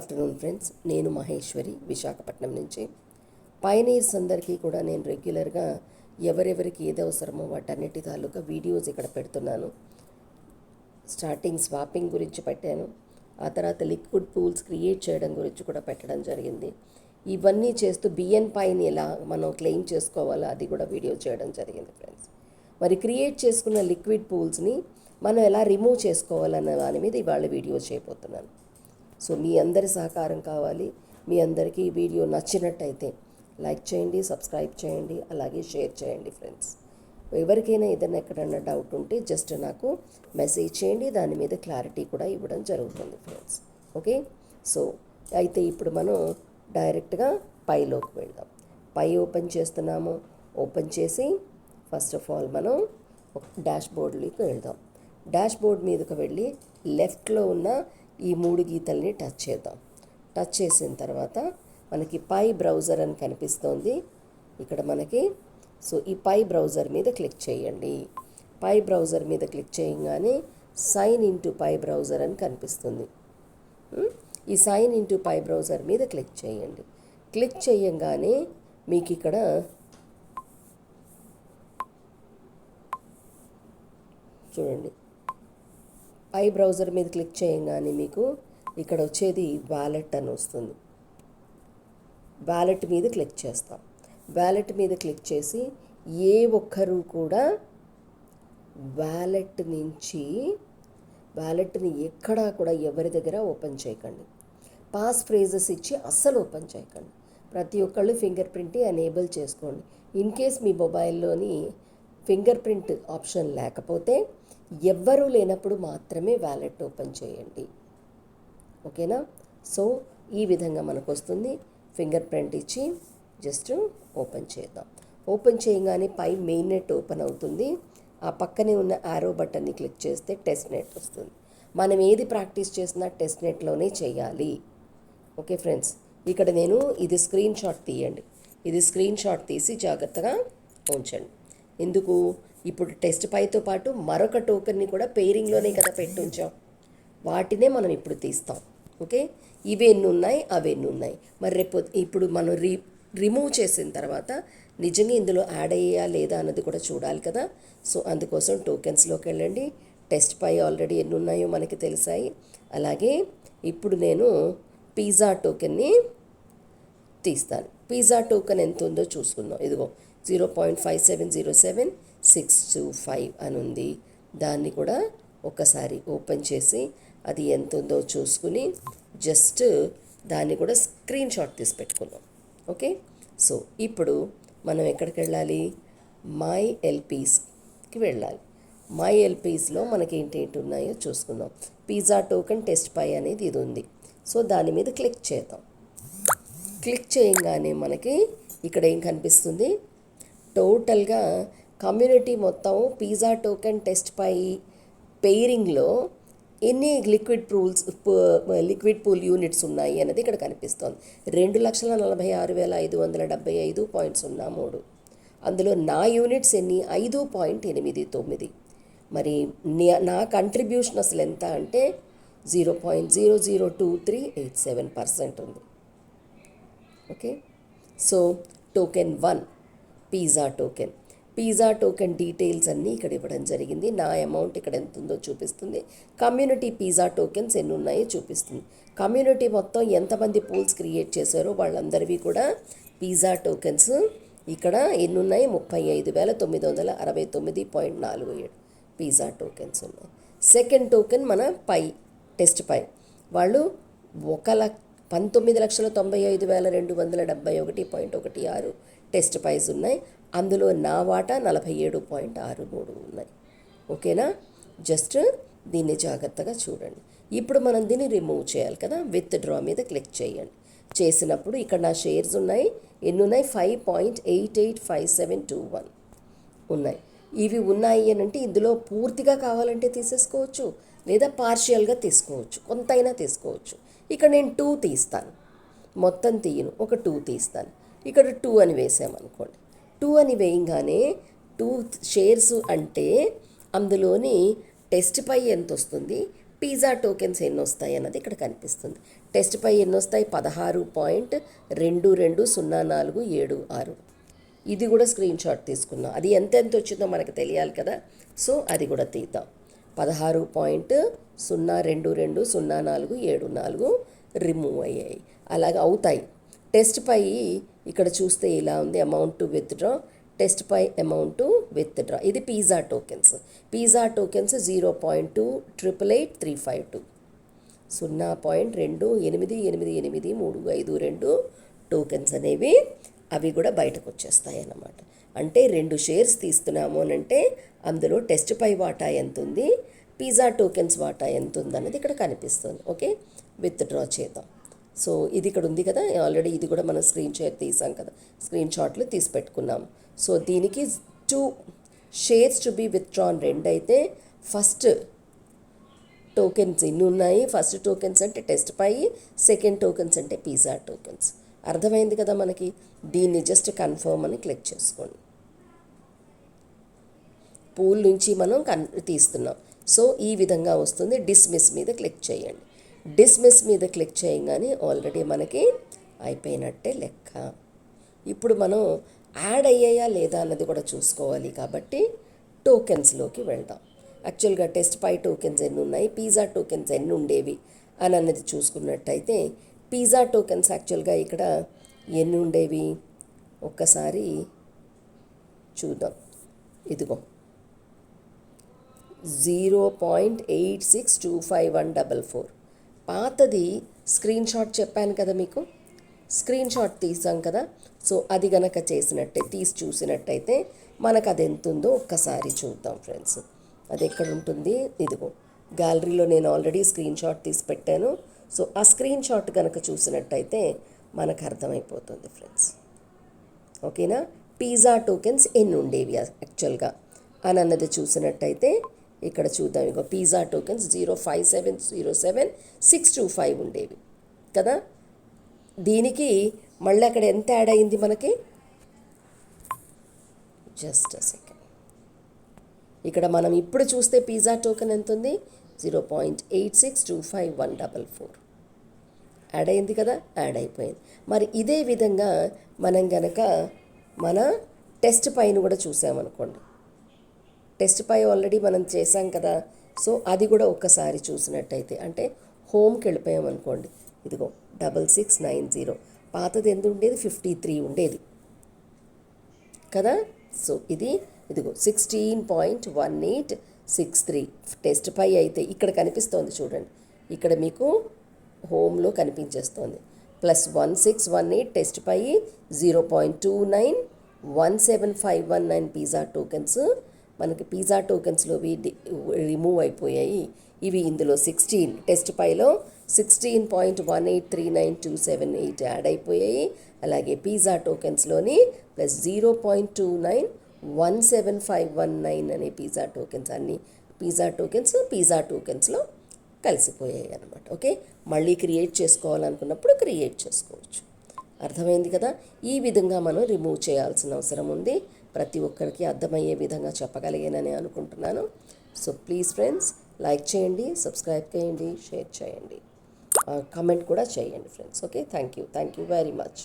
Afternoon friends, నేను మహేశ్వరి విశాఖపట్నం నుంచి. Pioneers అందరికీ కూడా నేను రెగ్యులర్గా ఎవరెవరికి ఏది అవసరమో వాటన్నిటి తాలూకా వీడియోస్ ఇక్కడ పెడుతున్నాను. స్టార్టింగ్ స్వాపింగ్ గురించి పెట్టాను, ఆ తర్వాత లిక్విడ్ పూల్స్ క్రియేట్ చేయడం గురించి కూడా పెట్టడం జరిగింది. ఇవన్నీ చేస్తూ బిఎన్ పైని ఎలా మనం క్లెయిమ్ చేసుకోవాలో అది కూడా వీడియో చేయడం జరిగింది ఫ్రెండ్స్. మరి క్రియేట్ చేసుకున్న లిక్విడ్ పూల్స్ని మనం ఎలా రిమూవ్ చేసుకోవాలన్న దాని మీద ఇవాళ వీడియో చేయబోతున్నాను. సో మీ అందరి సహకారం కావాలి. మీ అందరికీ ఈ వీడియో నచ్చినట్టయితే లైక్ చేయండి, సబ్స్క్రైబ్ చేయండి, అలాగే షేర్ చేయండి ఫ్రెండ్స్. ఎవరికైనా ఏదైనా ఎక్కడన్నా డౌట్ ఉంటే జస్ట్ నాకు మెసేజ్ చేయండి, దాని మీద క్లారిటీ కూడా ఇవ్వడం జరుగుతుంది ఫ్రెండ్స్. ఓకే, సో అయితే ఇప్పుడు మనం డైరెక్ట్గా పైలోకి వెళ్దాం. పై ఓపెన్ చేస్తున్నాము. ఓపెన్ చేసి ఫస్ట్ ఆఫ్ ఆల్ మనం డాష్ బోర్డ్లోకి వెళ్దాం. డాష్ బోర్డ్ మీదకి వెళ్ళి లెఫ్ట్లో ఉన్న ఈ 3 గీతల్ని టచ్ చేద్దాం. టచ్ చేసిన తర్వాత మనకి పై బ్రౌజర్ అని కనిపిస్తోంది ఇక్కడ మనకి. సో ఈ పై బ్రౌజర్ మీద క్లిక్ చేయండి. పై బ్రౌజర్ మీద క్లిక్ చేయగానే సైన్ ఇంటూ పై బ్రౌజర్ అని కనిపిస్తుంది. ఈ సైన్ ఇంటూ పై బ్రౌజర్ మీద క్లిక్ చేయండి. క్లిక్ చేయంగానే మీకు ఇక్కడ చూడండి, పై బ్రౌజర్ మీద క్లిక్ చేయగానే మీకు ఇక్కడ వచ్చేది వ్యాలెట్ అని వస్తుంది. వ్యాలెట్ మీద క్లిక్ చేస్తాం. వ్యాలెట్ మీద క్లిక్ చేసి ఏ ఒక్కరూ కూడా వ్యాలెట్ని ఎక్కడా కూడా ఎవరి దగ్గర ఓపెన్ చేయకండి. పాస్ ఫ్రేజెస్ ఇచ్చి అస్సలు ఓపెన్ చేయకండి. ప్రతి ఒక్కళ్ళు ఫింగర్ ప్రింట్ ఎనేబుల్ చేసుకోండి. ఇన్ కేస్ మీ మొబైల్లోని ఫింగర్ ప్రింట్ ఆప్షన్ లేకపోతే ఎవ్వరూ లేనప్పుడు మాత్రమే వ్యాలెట్ ఓపెన్ చేయండి. ఓకేనా? సో ఈ విధంగా మనకు వస్తుంది. ఫింగర్ ప్రింట్ ఇచ్చి జస్ట్ ఓపెన్ చేద్దాం. ఓపెన్ చేయగానే పై మెయిన్ నెట్ ఓపెన్ అవుతుంది. ఆ పక్కనే ఉన్న యారో బటన్ని క్లిక్ చేస్తే టెస్ట్ నెట్ వస్తుంది. మనం ఏది ప్రాక్టీస్ చేసినా టెస్ట్ నెట్లోనే చేయాలి. ఓకే ఫ్రెండ్స్, ఇక్కడ నేను ఇది స్క్రీన్ షాట్ తీయండి. ఇది స్క్రీన్ షాట్ తీసి జాగ్రత్తగా ఉంచండి. ఎందుకు? ఇప్పుడు టెస్ట్ పైతో పాటు మరొక టోకెన్ని కూడా పెయిరింగ్లోనే కదా పెట్టి ఉంచాం, వాటినే మనం ఇప్పుడు తీస్తాం. ఓకే, ఇవి ఎన్ని ఉన్నాయి, అవి ఎన్ని ఉన్నాయి. మరి రేపు ఇప్పుడు మనం రిమూవ్ చేసిన తర్వాత నిజంగా ఇందులో యాడ్ అయ్యా లేదా అన్నది కూడా చూడాలి కదా. సో అందుకోసం టోకెన్స్లోకి వెళ్ళండి. టెస్ట్ పై ఆల్రెడీ ఎన్ని ఉన్నాయో మనకి తెలిసాయి. అలాగే ఇప్పుడు నేను పిజ్జా టోకెన్ని తీస్తాను. పిజ్జా టోకెన్ ఎంత ఉందో చూసుకుందాం. ఇదిగో 0.5707625 అని ఉంది. దాన్ని కూడా ఒకసారి ఓపెన్ చేసి అది ఎంత ఉందో చూసుకుని జస్ట్ దాన్ని కూడా స్క్రీన్ షాట్ తీసి పెట్టుకుందాం. ఓకే, సో ఇప్పుడు మనం ఎక్కడికి వెళ్ళాలి? మై ఎల్పీస్కి వెళ్ళాలి. మై ఎల్పీస్లో మనకి ఏంటేంటి ఉన్నాయో చూసుకుందాం. పిజ్జా టోకెన్ టెస్ట్ పై అనేది ఇది ఉంది. సో దాని మీద క్లిక్ చేద్దాం. క్లిక్ చేయగానే మనకి ఇక్కడ ఏం కనిపిస్తుంది? టోటల్గా కమ్యూనిటీ మొత్తం పిజ్జా టోకెన్ టెస్ట్ పై పెయిరింగ్లో ఎన్ని లిక్విడ్ పూల్ యూనిట్స్ ఉన్నాయి అన్నది ఇక్కడ కనిపిస్తోంది. 2,46,575.03. అందులో నా యూనిట్స్ ఎన్ని? 5.89. మరి నా కంట్రిబ్యూషన్ అసలు ఎంత అంటే 0.002387% ఉంది. Okay, so token 1 pizza token details అన్నీ ఇక్కడ ఇవ్వడం జరిగింది. నా అమౌంట్ ఇక్కడ ఎంత ఉందో చూపిస్తుంది. కమ్యూనిటీ పిజ్జా టోకెన్స్ ఎన్ని ఉన్నాయో చూపిస్తుంది. కమ్యూనిటీ మొత్తం ఎంతమంది పూల్స్ క్రియేట్ చేశారో వాళ్ళందరివి కూడా పిజ్జా టోకెన్స్ ఇక్కడ ఎన్ని ఉన్నాయి? 35,969.47 పిజ్జా టోకెన్స్ ఉన్నాయి. సెకండ్ టోకెన్ మన టెస్ట్ పై వాళ్ళు 19,95,271.16 టెస్ట్ పైస్ ఉన్నాయి. అందులో నా వాటా 47.63 ఉన్నాయి. ఓకేనా? జస్ట్ దీన్ని జాగ్రత్తగా చూడండి. ఇప్పుడు మనం దీన్ని రిమూవ్ చేయాలి కదా. విత్ డ్రా మీద క్లిక్ చేయండి. చేసినప్పుడు ఇక్కడ నా షేర్స్ ఉన్నాయి. ఎన్ని ఉన్నాయి? 5.885721 ఉన్నాయి. ఇవి ఉన్నాయి అని అంటే ఇందులో పూర్తిగా కావాలంటే తీసేసుకోవచ్చు, లేదా పార్షియల్గా తీసుకోవచ్చు, కొంతైనా తీసుకోవచ్చు. ఇక్కడ నేను 2 తీస్తాను, మొత్తం తీయను, ఒక 2 తీస్తాను. ఇక్కడ 2 అని వేసామనుకోండి. 2 అని వేయంగానే 2 షేర్స్ అంటే అందులోని టెస్ట్ పై ఎంత వస్తుంది, పిజ్జా టోకెన్స్ ఎన్ని వస్తాయి అన్నది ఇక్కడ కనిపిస్తుంది. టెస్ట్ పై ఎన్ని వస్తాయి? 16.220476. ఇది కూడా స్క్రీన్ షాట్ తీసుకున్నాం. అది ఎంత వచ్చిందో మనకు తెలియాలి కదా, సో అది కూడా తీద్దాం. 16.02200474 రిమూవ్ అయ్యాయి. అలాగే అవుతాయి. టెస్ట్ పై ఇక్కడ చూస్తే ఇలా ఉంది, అమౌంట్ టు విత్డ్రా, టెస్ట్ పై అమౌంట్ టు విత్డ్రా. ఇది pizza tokens. Pizza tokens 0.288352, 0.288835 tokens అనేవి అవి కూడా బయటకు వచ్చేస్తాయి అన్నమాట. అంటే 2 షేర్స్ తీస్తున్నాము అని అంటే అందులో టెస్ట్ పై వాటా ఎంత ఉంది, పిజ్జా టోకెన్స్ వాటా ఎంత ఉంది అన్నది ఇక్కడ కనిపిస్తుంది. ఓకే, విత్డ్రా చేద్దాం. సో ఇది ఇక్కడ ఉంది కదా, ఆల్రెడీ ఇది కూడా మనం స్క్రీన్ షాట్లు తీసి పెట్టుకున్నాం. సో దీనికి 2 షేర్స్ టు బి విత్డ్రాన్ 2 అయితే ఫస్ట్ టోకెన్స్ ఇన్ని ఉన్నాయి. ఫస్ట్ టోకెన్స్ అంటే టెస్ట్ పై, సెకండ్ టోకెన్స్ అంటే పిజ్జా టోకెన్స్. అర్థమైంది కదా మనకి. దీన్ని జస్ట్ కన్ఫర్మ్ అని క్లిక్ చేసుకోండి. పూల్ నుంచి మనం తీస్తున్నాం. సో ఈ విధంగా వస్తుంది. డిస్మిస్ మీద క్లిక్ చేయండి. డిస్మిస్ మీద క్లిక్ చేయగానే ఆల్రెడీ మనకి అయిపోయినట్టే లెక్క. ఇప్పుడు మనం యాడ్ అయ్యాయా లేదా అన్నది కూడా చూసుకోవాలి కాబట్టి టోకెన్స్లోకి వెళ్దాం. యాక్చువల్గా టెస్ట్ పై టోకెన్స్ ఎన్ని ఉన్నాయి, పిజ్జా టోకెన్స్ ఎన్ని ఉండేవి అని అన్నది చూసుకున్నట్టయితే పిజ్జా టోకెన్స్ యాక్చువల్గా ఇక్కడ ఎన్ని ఉండేవి ఒక్కసారి చూద్దాం. ఇదిగో 0.8625144. పాతది స్క్రీన్ షాట్ చెప్పాను కదా మీకు, స్క్రీన్ షాట్ తీసాం కదా. సో అది గనక తీసి చూసినట్టయితే మనకు అది ఎంత ఉందో ఒక్కసారి చూద్దాం ఫ్రెండ్స్. అది ఎక్కడ ఉంటుంది? ఇదిగో గ్యాలరీలో నేను ఆల్రెడీ స్క్రీన్ షాట్ తీసి పెట్టాను. సో ఆ స్క్రీన్ షాట్ కనుక చూసినట్టయితే మనకు అర్థమైపోతుంది ఫ్రెండ్స్. ఓకేనా? పిజ్జా టోకెన్స్ ఎన్ని ఉండేవి యాక్చువల్గా అని అన్నది చూసినట్టయితే ఇక్కడ చూద్దాం. ఇగో పిజ్జా టోకెన్స్ 0.5707625 ఉండేవి కదా. దీనికి మళ్ళీ అక్కడ ఎంత యాడ్ అయింది మనకి? Just a second. ఇక్కడ మనం ఇప్పుడు చూస్తే పిజ్జా టోకెన్ ఎంత ఉంది? 0.8625144 యాడ్ అయింది కదా, యాడ్ అయిపోయింది. మరి ఇదే విధంగా మనం గనక మన టెస్ట్ పైన కూడా చూసామనుకోండి. టెస్ట్ పై ఆల్రెడీ మనం చేసాం కదా. సో అది కూడా ఒక్కసారి చూసినట్టయితే అంటే హోమ్కి వెళ్ళిపోయామనుకోండి. ఇదిగో 6690. పాతది ఎంత ఉండేది? 53 ఉండేది కదా. సో ఇదిగో 16.1863 టెస్ట్ పై అయితే ఇక్కడ కనిపిస్తోంది చూడండి. ఇక్కడ మీకు హోమ్లో కనిపించేస్తోంది. ప్లస్ 1618 టెస్ట్ పై 0.2917519 పిజ్జా టోకెన్స్. మనకి పిజ్జా టోకెన్స్లో రిమూవ్ అయిపోయాయి. ఇవి ఇందులో 16 టెస్ట్ పైలో 16.183927 యాడ్ అయిపోయాయి. అలాగే పిజ్జా టోకెన్స్లోని ప్లస్ 0.29175119 అనే పిజ్జా టోకెన్స్, అన్ని పిజ్జా టోకెన్స్లో కలిసిపోయాయి అన్నమాట. ఓకే, మళ్ళీ క్రియేట్ చేసుకోవాలనుకున్నప్పుడు క్రియేట్ చేసుకోవచ్చు. అర్థమైంది కదా. ఈ విధంగా మనం రిమూవ్ చేయాల్సిన అవసరం ఉంది. ప్రతి ఒక్కరికి అర్థమయ్యే విధంగా చెప్పగలిగానని అనుకుంటున్నాను. సో ప్లీజ్ ఫ్రెండ్స్, లైక్ చేయండి, సబ్స్క్రైబ్ చేయండి, షేర్ చేయండి, కమెంట్ కూడా చేయండి friends. Okay, thank you very much.